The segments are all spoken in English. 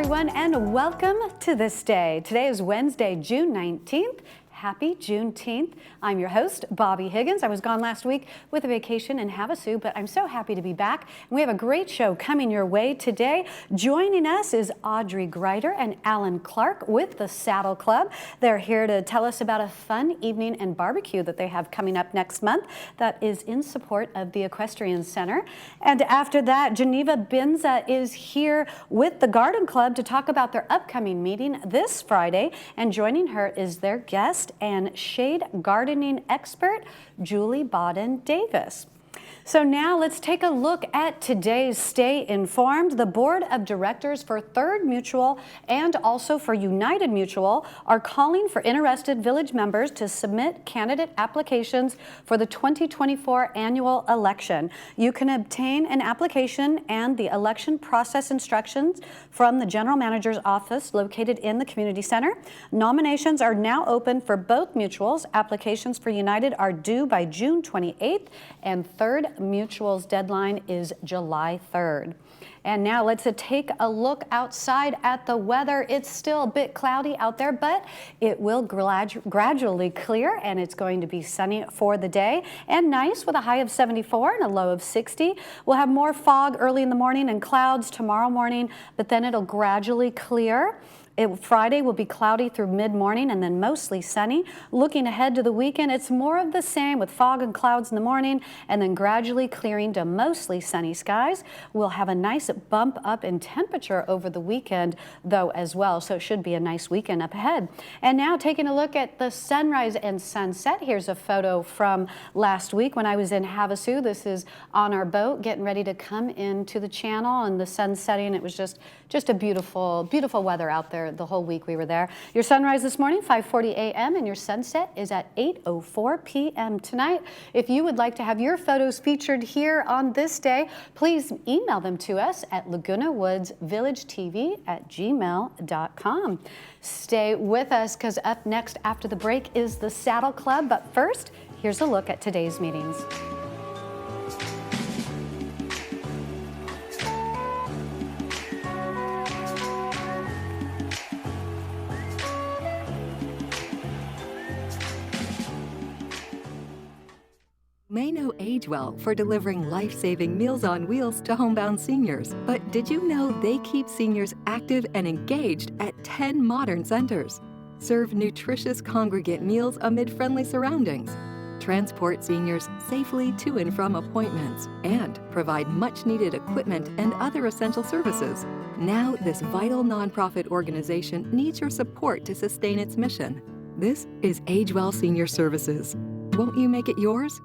everyone, and welcome to This Day. Today is Wednesday, June 19th. Happy Juneteenth. I'm your host, Bobby Higgins. I was gone last week with a vacation in Havasu, but I'm so happy to be back. And we have a great show coming your way today. Joining us is Audrey Greider and Alan Clark with the Saddle Club. They're here to tell us about a fun evening and barbecue that they have coming up next month that is in support of the Equestrian Center. And after that, Geneva Binza is here with the Garden Club to talk about their upcoming meeting this Friday. And joining her is their guest and shade gardening expert, Julie Bodden-Davis. So now let's take a look at today's Stay Informed. The Board of Directors for Third Mutual and also for United Mutual are calling for interested village members to submit candidate applications for the 2024 annual election. You can obtain an application and the election process instructions from the General Manager's office located in the Community Center. Nominations are now open for both mutuals. Applications for United are due by June 28th and Third Mutual's deadline is July 3rd. And now let's take a look outside at the weather. It's still a bit cloudy out there, but it will gradually clear, and it's going to be sunny for the day and nice with a high of 74 and a low of 60. We'll have more fog early in the morning and clouds tomorrow morning, but then it'll gradually clear. Friday will be cloudy through mid-morning and then mostly sunny. Looking ahead to the weekend, it's more of the same with fog and clouds in the morning and then gradually clearing to mostly sunny skies. We'll have a nice bump up in temperature over the weekend though as well, so it should be a nice weekend up ahead. And now taking a look at the sunrise and sunset. Here's a photo from last week when I was in Havasu. This is on our boat getting ready to come into the channel and the sun setting. It was just a beautiful, beautiful weather out there the whole week we were there. Your sunrise this morning, 5:40 a.m., and your sunset is at 8:04 p.m. tonight. If you would like to have your photos featured here on This Day, please email them to us at lagunawoodsvillagetv@gmail.com. Stay with us because up next after the break is the Saddle Club. But first, here's a look at today's meetings. May know Age Well for delivering life-saving Meals on Wheels to homebound seniors. But did you know they keep seniors active and engaged at 10 modern centers? Serve nutritious congregate meals amid friendly surroundings. Transport seniors safely to and from appointments. And provide much-needed equipment and other essential services. Now, this vital nonprofit organization needs your support to sustain its mission. This is Age Well Senior Services. Won't you make it yours?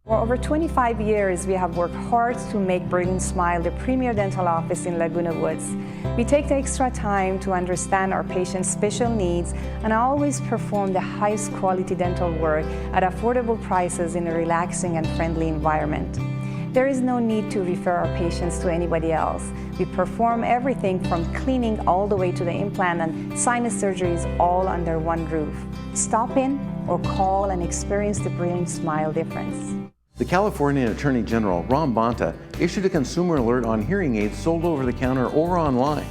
For over 25 years, we have worked hard to make Brilliant Smile the premier dental office in Laguna Woods. We take the extra time to understand our patients' special needs and always perform the highest quality dental work at affordable prices in a relaxing and friendly environment. There is no need to refer our patients to anybody else. We perform everything from cleaning all the way to the implant and sinus surgeries all under one roof. Stop in or call and experience the Brilliant Smile difference. The California Attorney General, Ron Bonta, issued a consumer alert on hearing aids sold over the counter or online.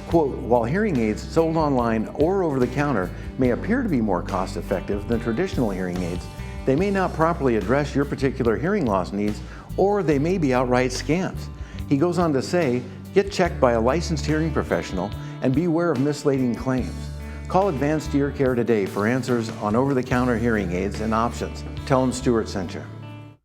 Quote, while hearing aids sold online or over the counter may appear to be more cost effective than traditional hearing aids, they may not properly address your particular hearing loss needs, or they may be outright scams. He goes on to say, get checked by a licensed hearing professional and beware of misleading claims. Call Advanced Ear Care today for answers on over-the-counter hearing aids and options. Tell them Stewart sent you.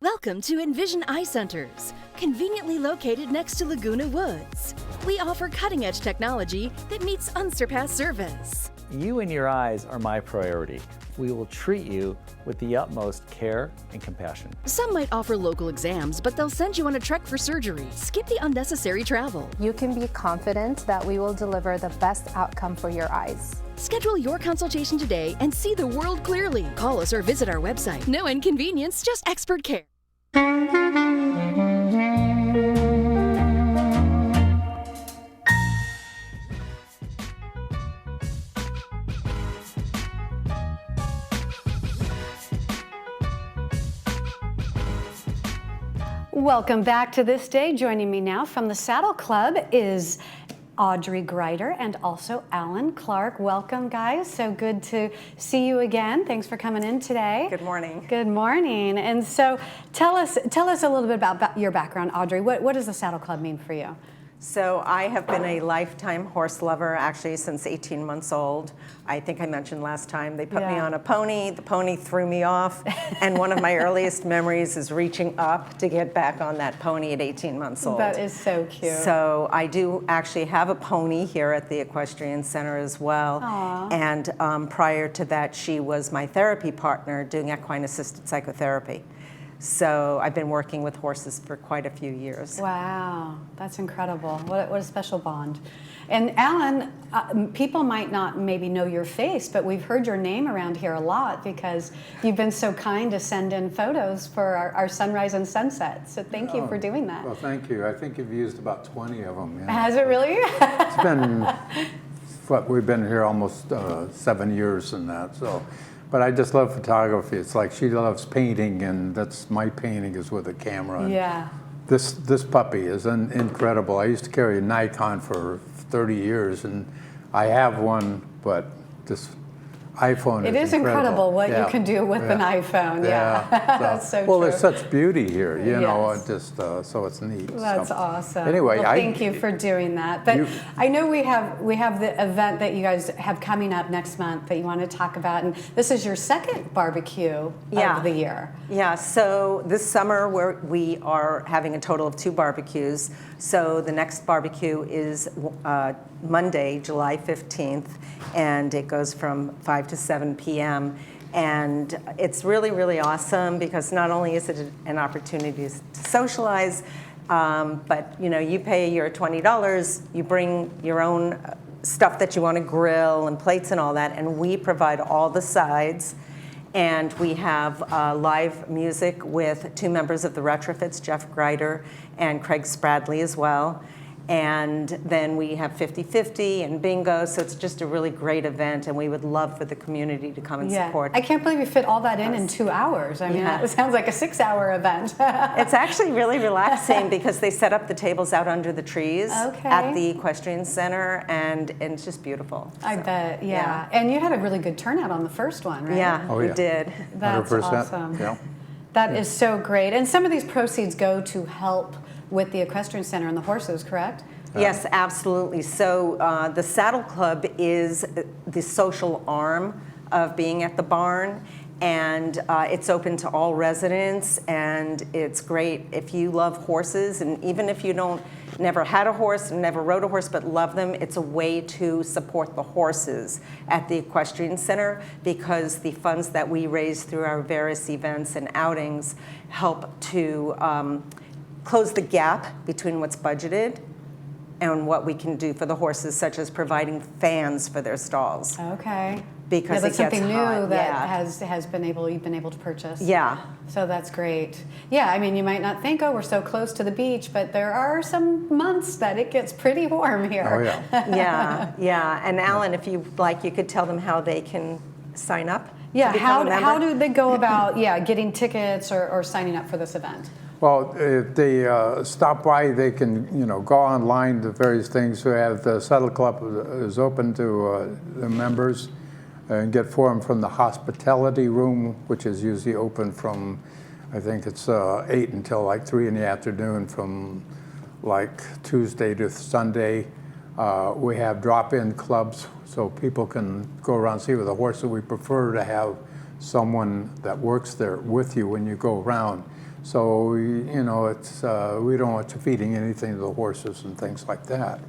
Welcome to Envision Eye Centers, conveniently located next to Laguna Woods. We offer cutting-edge technology that meets unsurpassed service. You and your eyes are my priority. We will treat you with the utmost care and compassion. Some might offer local exams, but they'll send you on a trek for surgery. Skip the unnecessary travel. You can be confident that we will deliver the best outcome for your eyes. Schedule your consultation today and see the world clearly. Call us or visit our website. No inconvenience, just expert care. Welcome back to This Day. Joining me now from the Saddle Club is Audrey Greider and also Alan Clark. Welcome, guys. So good to see you again. Thanks for coming in today. Good morning. Good morning. And so tell us a little bit about your background, Audrey. What does the Saddle Club mean for you? So I have been a lifetime horse lover actually since 18 months old. I think I mentioned last time they put me on a pony. The pony threw me off. And one of my earliest memories is reaching up to get back on that pony at 18 months old. That is so cute. So I do actually have a pony here at the Equestrian Center as well. Aww. And prior to that, she was my therapy partner doing equine-assisted psychotherapy. So I've been working with horses for quite a few years. Wow, that's incredible. What a special bond. And Alan, people might not maybe know your face, but we've heard your name around here a lot because you've been so kind to send in photos for our sunrise and sunset. So thank you for doing that. Well, thank you. I think you've used about 20 of them. Yeah. Has it really? It's been, we've been here almost 7 years and that, so. But I just love photography. It's like she loves painting, and that's my painting is with a camera. And yeah. This puppy is incredible. I used to carry a Nikon for 30 years, and I have one, but this iPhone It is incredible what you can do with an iPhone. Yeah, that's so well, true. there's such beauty here, you know. Yes. Just so it's neat. That's awesome. Anyway, well, thank you for doing that. But I know we have the event that you guys have coming up next month that you want to talk about, and this is your second barbecue of the year. Yeah. So this summer we are having a total of 2 barbecues. So the next barbecue is Monday, July 15th, and it goes from 5 to 7 p.m. And it's really, really awesome because not only is it an opportunity to socialize, but you pay your $20, you bring your own stuff that you want to grill and plates and all that, and we provide all the sides. And we have live music with 2 members of the Retrofits, Jeff Greider and Craig Spradley as well. And then we have 50-50 and bingo, so it's just a really great event, and we would love for the community to come and support. I can't believe you fit all that in 2 hours. I mean, that sounds like a 6-hour event. It's actually really relaxing because they set up the tables out under the trees at the Equestrian Center, and it's just beautiful. I bet, yeah. And you had a really good turnout on the first one, right? Yeah, we did. That's 100%. awesome. Yeah. That is so great. And some of these proceeds go to help with the Equestrian Center and the horses, correct? Yes, absolutely. So the Saddle Club is the social arm of being at the barn, and it's open to all residents, and it's great if you love horses, and even if you never had a horse, never rode a horse, but love them, it's a way to support the horses at the Equestrian Center because the funds that we raise through our various events and outings help to close the gap between what's budgeted and what we can do for the horses, such as providing fans for their stalls. Okay. Because that's it gets something new hot. that you've been able to purchase. Yeah. So that's great. Yeah, I mean, you might not think, oh, we're so close to the beach, but there are some months that it gets pretty warm here. Oh yeah. Yeah. And Alan, if you like, you could tell them how they can sign up. Yeah. How do they go about getting tickets or signing up for this event? Well, if they stop by, they can, go online to various things. We have the Saddle Club is open to the members and get for them from the hospitality room, which is usually open from, I think it's 8 until like 3 in the afternoon from like Tuesday to Sunday. We have drop-in clubs so people can go around and see with the horses. We prefer to have someone that works there with you when you go around. So, it's we don't want you feeding anything to the horses and things like that.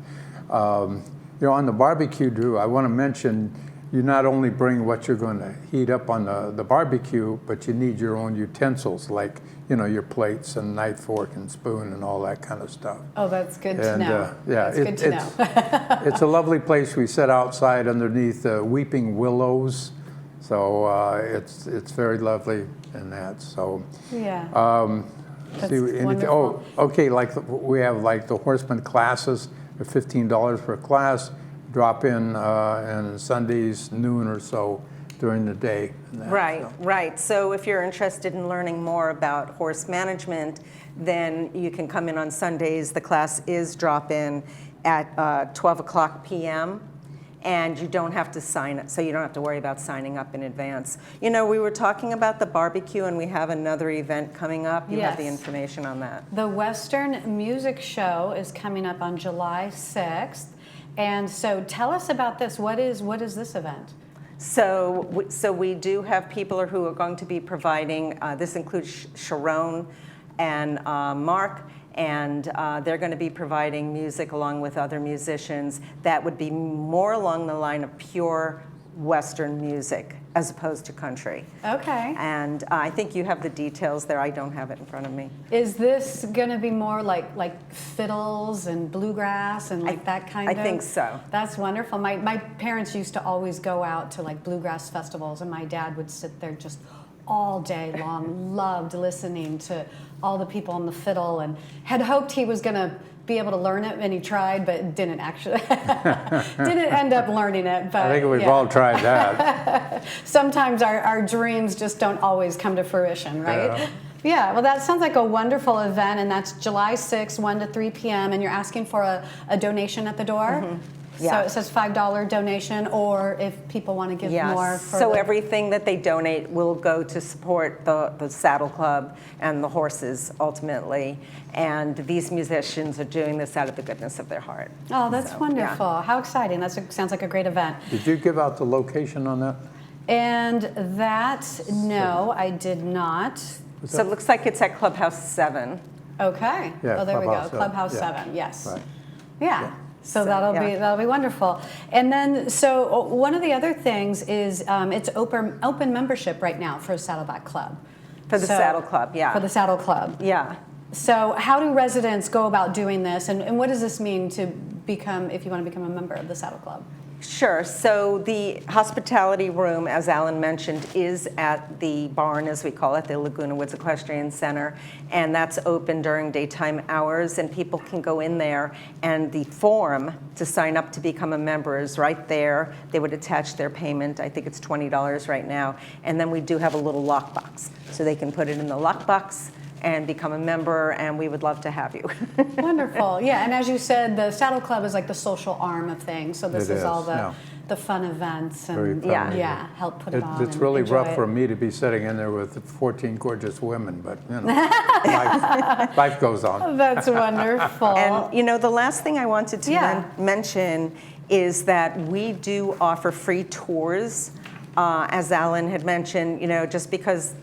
On the barbecue, Drew, I want to mention you not only bring what you're going to heat up on the barbecue, but you need your own utensils like, your plates and knife, fork, and spoon and all that kind of stuff. Oh, that's good to know. That's good to know. It's a lovely place. We sit outside underneath weeping willows. So it's very lovely in that. So yeah. That's wonderful. Okay. Like we have like the horseman classes, they're $15 per class. Drop in on Sundays noon or so during the day. Right. So if you're interested in learning more about horse management, then you can come in on Sundays. The class is drop in, at 12 o'clock p.m. And you don't have to sign it, so you don't have to worry about signing up in advance. You know, we were talking about the barbecue, and we have another event coming up. You have the information on that. The Western Music Show is coming up on July 6th. And so tell us about this. What is this event? So we do have people who are going to be providing, this includes Sharon and Mark, and they're going to be providing music along with other musicians that would be more along the line of pure Western music as opposed to country. Okay. And I think you have the details there. I don't have it in front of me. Is this going to be more like fiddles and bluegrass and like that kind of? I think so. That's wonderful. My parents used to always go out to like bluegrass festivals, and my dad would sit there just all day long, loved listening to all the people on the fiddle, and had hoped he was going to be able to learn it, and he tried, but didn't actually. Didn't end up learning it. But I think we've all tried that. Sometimes our dreams just don't always come to fruition, right? Yeah, well, that sounds like a wonderful event, and that's July 6th, 1 to 3 p.m., and you're asking for a donation at the door? Mm-hmm. Yeah. So it says $5 donation, or if people want to give more. So everything that they donate will go to support the Saddle Club and the horses ultimately. And these musicians are doing this out of the goodness of their heart. Oh, that's wonderful. Yeah. How exciting. That sounds like a great event. Did you give out the location on that? And that, no, I did not. So it looks like it's at Clubhouse 7. Okay. Yeah, oh, there we go. Clubhouse 7. Clubhouse Yeah. 7, yes. Right. Yeah. So yeah. that'll be wonderful. And then, so one of the other things is it's open membership right now for Saddleback Club. For the Saddle Club, yeah. For the Saddle Club. Yeah. So how do residents go about doing this, and what does this mean to become, if you want to become a member of the Saddle Club? Sure. So the hospitality room, as Alan mentioned, is at the barn, as we call it, the Laguna Woods Equestrian Center, and that's open during daytime hours, and people can go in there, and the form to sign up to become a member is right there. They would attach their payment. I think it's $20 right now, and then we do have a little lockbox, so they can put it in the lockbox and become a member, and we would love to have you. Wonderful. Yeah, and as you said, the Saddle Club is like the social arm of things, so this is all the fun events and help put it on. It's and really enjoy rough it. for me to be sitting in there with 14 gorgeous women, but you know, life goes on. That's wonderful. And you know, the last thing I wanted to mention is that we do offer free tours. As Alan had mentioned, you know, just because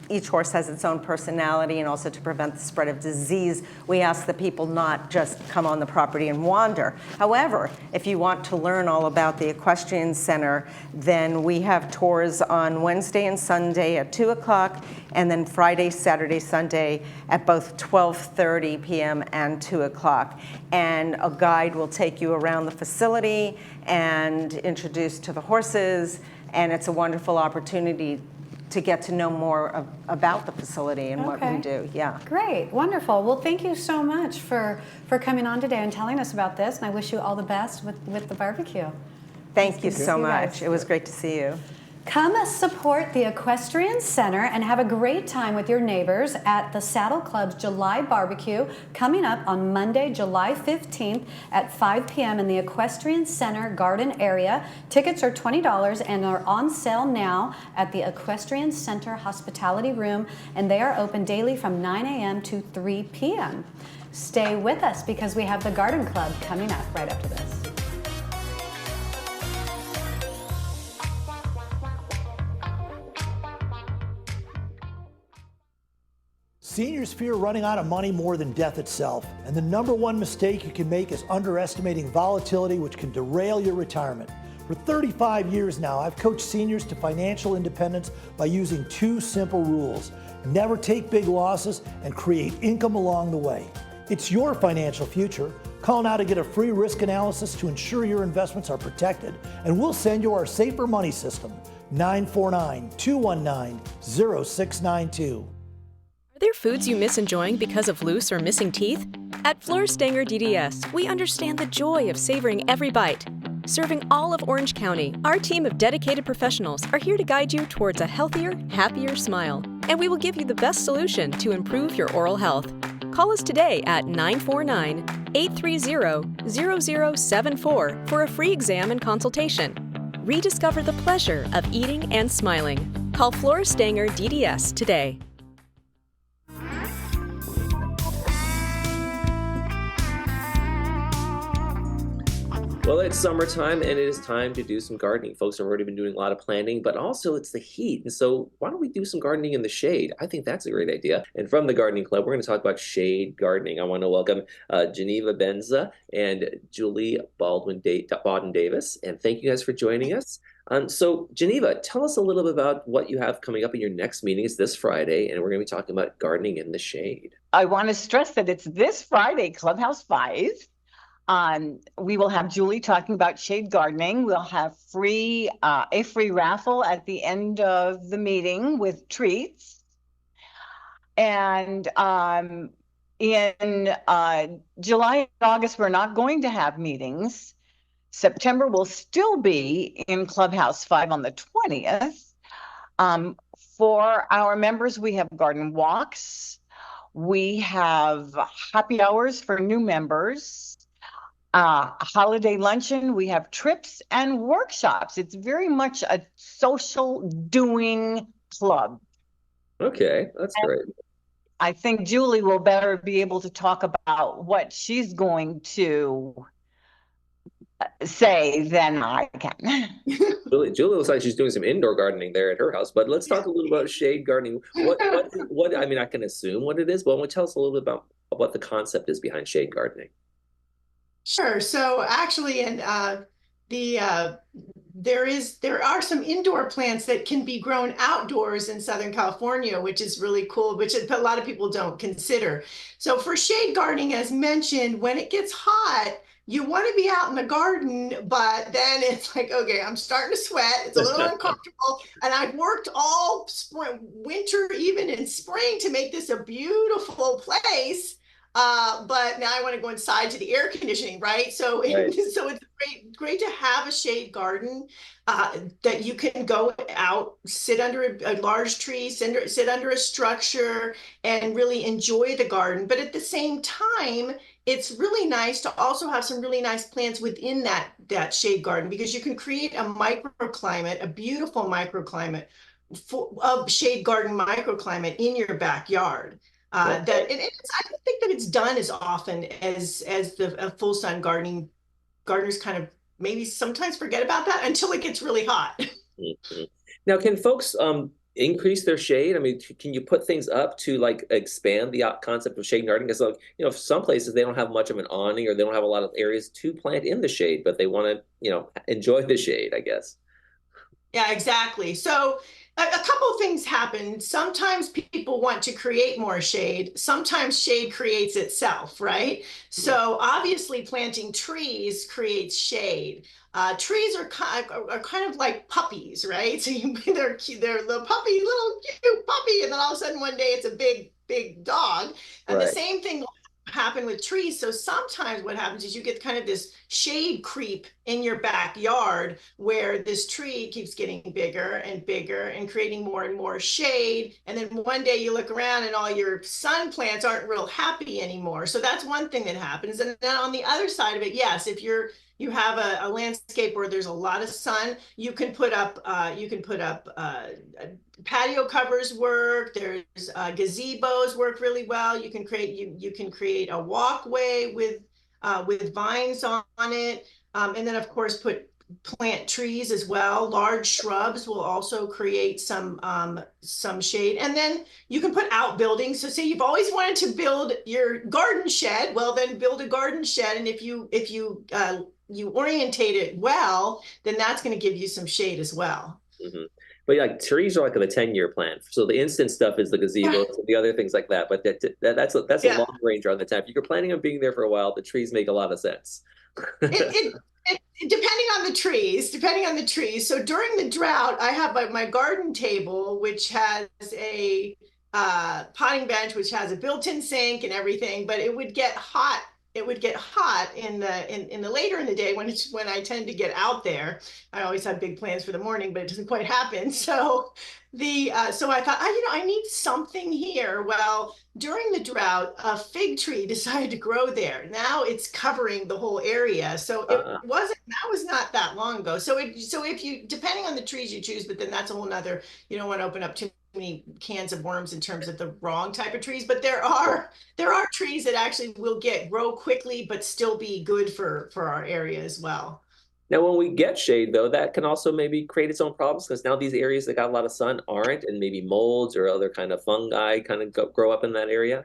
each horse has its own personality, and also to prevent the spread of disease, we ask that people not just come on the property and wander. However, if you want to learn all about the Equestrian Center, then we have tours on Wednesday and Sunday at 2 o'clock, and then Friday, Saturday, Sunday at both 12:30 p.m. and 2 o'clock. And a guide will take you around the facility and introduce to the horses, and it's a wonderful opportunity to get to know more about the facility and what we do. Yeah. Great, wonderful. Well, thank you so much for coming on today and telling us about this, and I wish you all the best with the barbecue. Thank you so much. guys. It was great to see you. Come support the Equestrian Center and have a great time with your neighbors at the Saddle Club's July Barbecue coming up on Monday, July 15th at 5 p.m. in the Equestrian Center garden area. Tickets are $20 and are on sale now at the Equestrian Center Hospitality Room, and they are open daily from 9 a.m. to 3 p.m. Stay with us because we have the Garden Club coming up right after this. Seniors fear running out of money more than death itself, and the #1 mistake you can make is underestimating volatility, which can derail your retirement. For 35 years now, I've coached seniors to financial independence by using 2 simple rules: never take big losses and create income along the way. It's your financial future. Call now to get a free risk analysis to ensure your investments are protected, and we'll send you our Safer Money System, 949-219-0692. Are there foods you miss enjoying because of loose or missing teeth? At Floor Stanger DDS, we understand the joy of savoring every bite. Serving all of Orange County, our team of dedicated professionals are here to guide you towards a healthier, happier smile. And we will give you the best solution to improve your oral health. Call us today at 949-830-0074 for a free exam and consultation. Rediscover the pleasure of eating and smiling. Call Florist Stanger DDS today. Well, it's summertime and it is time to do some gardening. Folks have already been doing a lot of planting, but also it's the heat. And so why don't we do some gardening in the shade? I think that's a great idea. And from the Gardening Club, we're going to talk about shade gardening. I want to welcome Geneva Benza and Julie Bawden-Davis. And thank you guys for joining us. So Geneva, tell us a little bit about what you have coming up in your next meeting. It's this Friday, and we're going to be talking about gardening in the shade. I want to stress that it's this Friday, Clubhouse 5. We will have Julie talking about shade gardening. We'll have a free raffle at the end of the meeting with treats. And in July and August, we're not going to have meetings. September will still be in Clubhouse 5 on the 20th. For our members, we have garden walks. We have happy hours for new members. Holiday luncheon, we have trips and workshops. It's very much a social doing club. Okay, that's great. I think Julie will better be able to talk about what she's going to say than I can. Julie looks like she's doing some indoor gardening there at her house, but let's talk a little about shade gardening. What I mean, I can assume what it is, but tell us a little bit about what the concept is behind shade gardening. Sure. So actually, there are some indoor plants that can be grown outdoors in Southern California, which is really cool, which a lot of people don't consider. So for shade gardening, as mentioned, when it gets hot, you want to be out in the garden, but then it's like, okay, I'm starting to sweat. It's a little uncomfortable. And I've worked all spring, winter, even in spring to make this a beautiful place. But now I want to go inside to the air conditioning, right? So, Right. So it's great to have a shade garden that you can go out, sit under a large tree, sit under a structure, and really enjoy the garden. But at the same time, it's really nice to also have some really nice plants within that shade garden, because you can create a microclimate, a beautiful microclimate, a shade garden microclimate in your backyard. I don't think that it's done as often as the full sun gardening. Gardeners kind of maybe sometimes forget about that until it gets really hot. Mm-hmm. Now, can folks increase their shade? I mean, can you put things up to like expand the concept of shade gardening? Because some places they don't have much of an awning, or they don't have a lot of areas to plant in the shade, but they want to enjoy the shade, I guess. Yeah, exactly. So a couple of things happen. Sometimes people want to create more shade. Sometimes shade creates itself, right? So obviously planting trees creates shade. Trees are kind of like puppies, right? So they're little cute puppy, and then all of a sudden one day it's a big dog. And Right. the same thing will happen with trees. So sometimes what happens is you get kind of this shade creep in your backyard, where this tree keeps getting bigger and bigger and creating more and more shade. And then one day you look around and all your sun plants aren't real happy anymore. So that's one thing that happens. And then on the other side of it, yes, if you have a landscape where there's a lot of sun, you can put up patio covers work. There's gazebos work really well. You can create a walkway with vines on it, and then of course plant trees as well. Large shrubs will also create some shade. And then you can put outbuildings. So say you've always wanted to build your garden shed, well then build a garden shed, and if you orientate it well, then that's going to give you some shade as well. Mm-hmm. But trees are like the 10-year plan. So the instant stuff is the gazebos and the other things like that. But that's a long range on the time. If you're planning on being there for a while, the trees make a lot of sense. Depending on the trees. So during the drought, I have my garden table, which has a potting bench, which has a built-in sink and everything. But it would get hot it would get hot in the later in the day when I tend to get out there. I always have big plans for the morning, but it doesn't quite happen. So so I thought, I need something here. Well, during the drought, a fig tree decided to grow there. Now it's covering the whole area. So that was not that long ago. So if you, depending on the trees you choose, but then that's a whole nother, you don't want to open up too many cans of worms in terms of the wrong type of trees, but there are trees that actually will grow quickly, but still be good for our area as well. Now, when we get shade, though, that can also maybe create its own problems because now these areas that got a lot of sun aren't, and maybe molds or other kind of fungi kind of grow up in that area.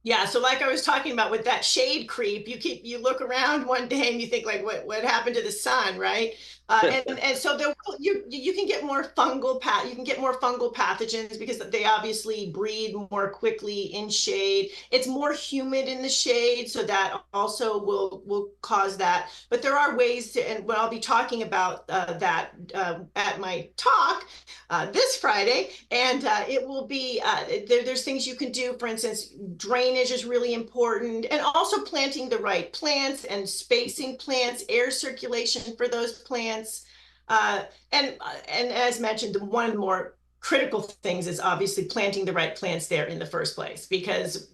Yeah, so like I was talking about with that shade creep, you look around one day and you think like, what happened to the sun, right? And so you can get more fungal pathogens because they obviously breed more quickly in shade. It's more humid in the shade, so that also will cause that. But there are ways to, and I'll be talking about that at my talk this Friday, and it will be there's things you can do. For instance, drainage is really important, and also planting the right plants and spacing plants, air circulation for those plants. And as mentioned, one of the more critical things is obviously planting the right plants there in the first place, because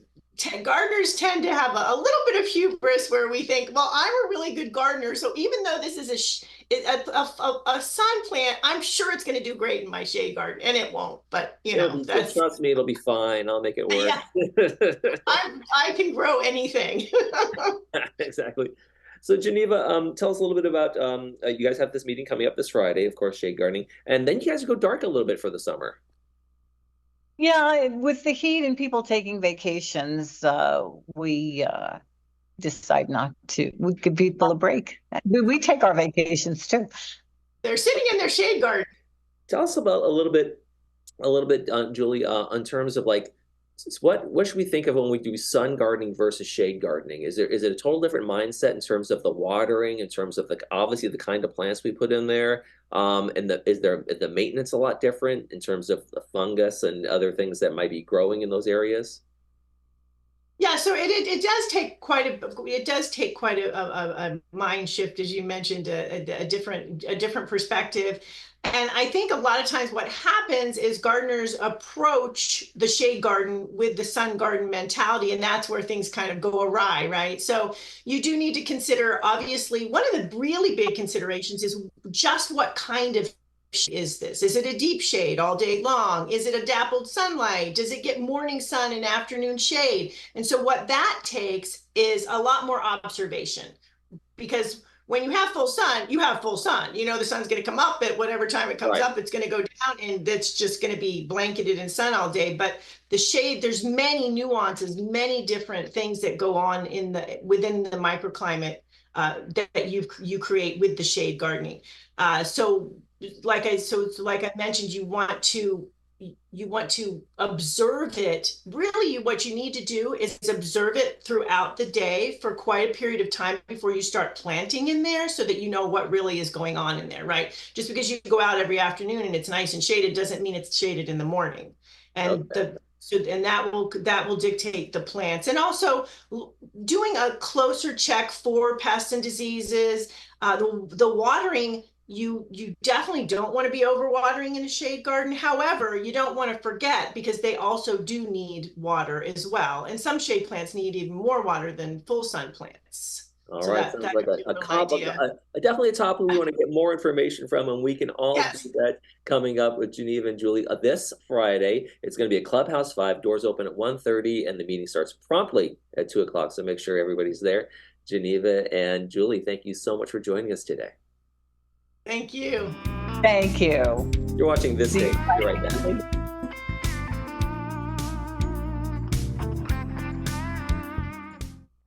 gardeners tend to have a little bit of hubris where we think, well, I'm a really good gardener, so even though this is a sun plant, I'm sure it's going to do great in my shade garden, and it won't. But trust me, it'll be fine. I'll make it work. Yeah. I can grow anything. Exactly. So Geneva, tell us a little bit about, you guys have this meeting coming up this Friday, of course, shade gardening, and then you guys go dark a little bit for the summer. Yeah, with the heat and people taking vacations, we decide not to. We give people a break. We take our vacations too. They're sitting in their shade garden. Tell us about a little bit, Julie, in terms of like, what should we think of when we do sun gardening versus shade gardening? Is it a total different mindset in terms of the watering, in terms of obviously the kind of plants we put in there, and is the maintenance a lot different in terms of the fungus and other things that might be growing in those areas? Yeah, so it does take quite a mind shift, as you mentioned, a different perspective. And I think a lot of times what happens is gardeners approach the shade garden with the sun garden mentality, and that's where things kind of go awry, right? So you do need to consider, obviously, one of the really big considerations is just what kind of is this? Is it a deep shade all day long? Is it a dappled sunlight? Does it get morning sun and afternoon shade? And so what that takes is a lot more observation, because when you have full sun, you have full sun. You know, the sun's going to come up at whatever time it comes up, it's going to go down, and that's just going to be blanketed in sun all day. But the shade, there's many nuances, many different things that go on within the microclimate that you create with the shade gardening. So like I mentioned, you want to observe it. Really, what you need to do is observe it throughout the day for quite a period of time before you start planting in there, so that you know what really is going on in there, right? Just because you go out every afternoon and it's nice and shaded doesn't mean it's shaded in the morning. And that will dictate the plants. And also doing a closer check for pests and diseases. The watering, you definitely don't want to be overwatering in a shade garden. However, you don't want to forget, because they also do need water as well. And some shade plants need even more water than full sun plants. All right, sounds like definitely a topic we want to get more information from, and we can all do that coming up with Geneva and Julie this Friday. It's going to be at Clubhouse 5. Doors open at 1:30, and the meeting starts promptly at 2 o'clock. So make sure everybody's there. Geneva and Julie, thank you so much for joining us today. Thank you. Thank you. You're watching ThisDay. Be right back.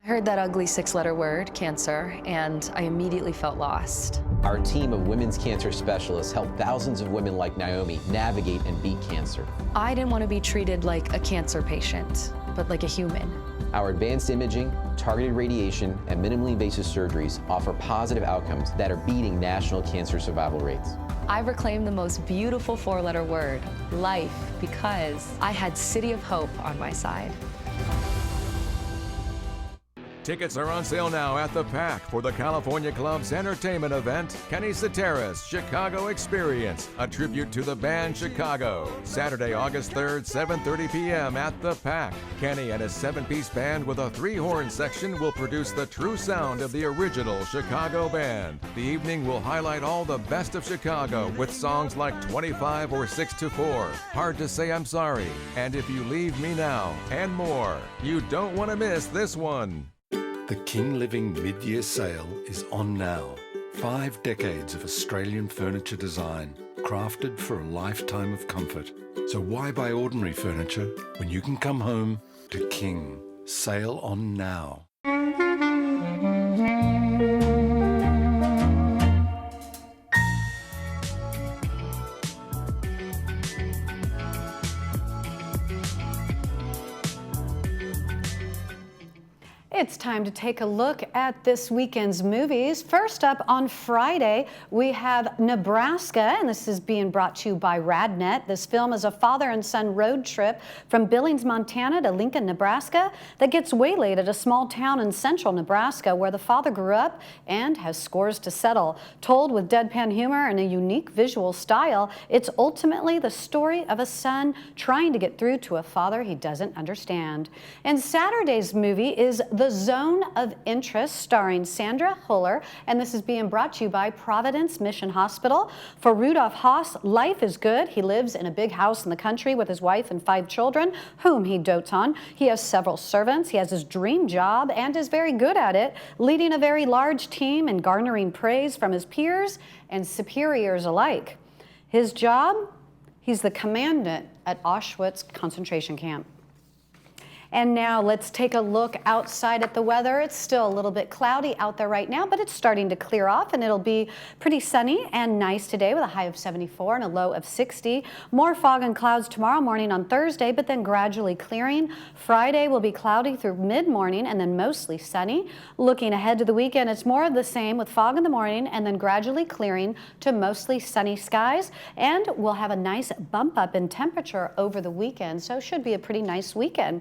I heard that ugly 6-letter word, cancer, and I immediately felt lost. Our team of women's cancer specialists helped thousands of women like Naomi navigate and beat cancer. I didn't want to be treated like a cancer patient, but like a human. Our advanced imaging, targeted radiation, and minimally invasive surgeries offer positive outcomes that are beating national cancer survival rates. I reclaimed the most beautiful 4-letter word, life, because I had City of Hope on my side. Tickets are on sale now at the Pack for the California Club's entertainment event, Kenny Cetera's Chicago Experience, a tribute to the band Chicago. Saturday, August 3rd, 7:30 p.m. at the Pack. Kenny and his 7-piece band with a 3-horn section will produce the true sound of the original Chicago band. The evening will highlight all the best of Chicago with songs like 25 or 6 to 4, Hard to Say I'm Sorry, and If You Leave Me Now, and more. You don't want to miss this one. The King Living mid-year sale is on now. 5 decades of Australian furniture design, crafted for a lifetime of comfort. So why buy ordinary furniture when you can come home to King? Sale on now. It's time to take a look at this weekend's movies. First up on Friday, we have Nebraska, and this is being brought to you by RadNet. This film is a father and son road trip from Billings, Montana to Lincoln, Nebraska that gets waylaid at a small town in central Nebraska where the father grew up and has scores to settle. Told with deadpan humor and a unique visual style, it's ultimately the story of a son trying to get through to a father he doesn't understand. And Saturday's movie is The Zone of Interest, starring Sandra Huller, and this is being brought to you by Providence Mission Hospital. For Rudolph Haas, life is good. He lives in a big house in the country with his wife and 5 children, whom he dotes on. He has several servants. He has his dream job and is very good at it, leading a very large team and garnering praise from his peers and superiors alike. His job? He's the commandant at Auschwitz concentration camp. And now let's take a look outside at the weather. It's still a little bit cloudy out there right now, but it's starting to clear off, and it'll be pretty sunny and nice today with a high of 74 and a low of 60. More fog and clouds tomorrow morning on Thursday, but then gradually clearing. Friday will be cloudy through mid-morning and then mostly sunny. Looking ahead to the weekend, it's more of the same with fog in the morning and then gradually clearing to mostly sunny skies. And we'll have a nice bump up in temperature over the weekend, so it should be a pretty nice weekend.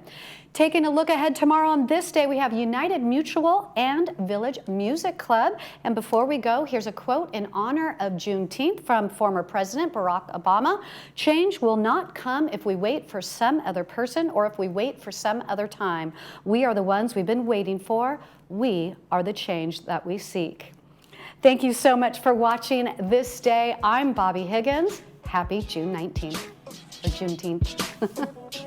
Taking a look ahead tomorrow on this day, we have United Mutual and Village Music Club. And before we go, here's a quote in honor of Juneteenth from former President Barack Obama. Change will not come if we wait for some other person or if we wait for some other time. We are the ones we've been waiting for. We are the change that we seek. Thank you so much for watching This Day. I'm Bobby Higgins. Happy June 19th, or Juneteenth.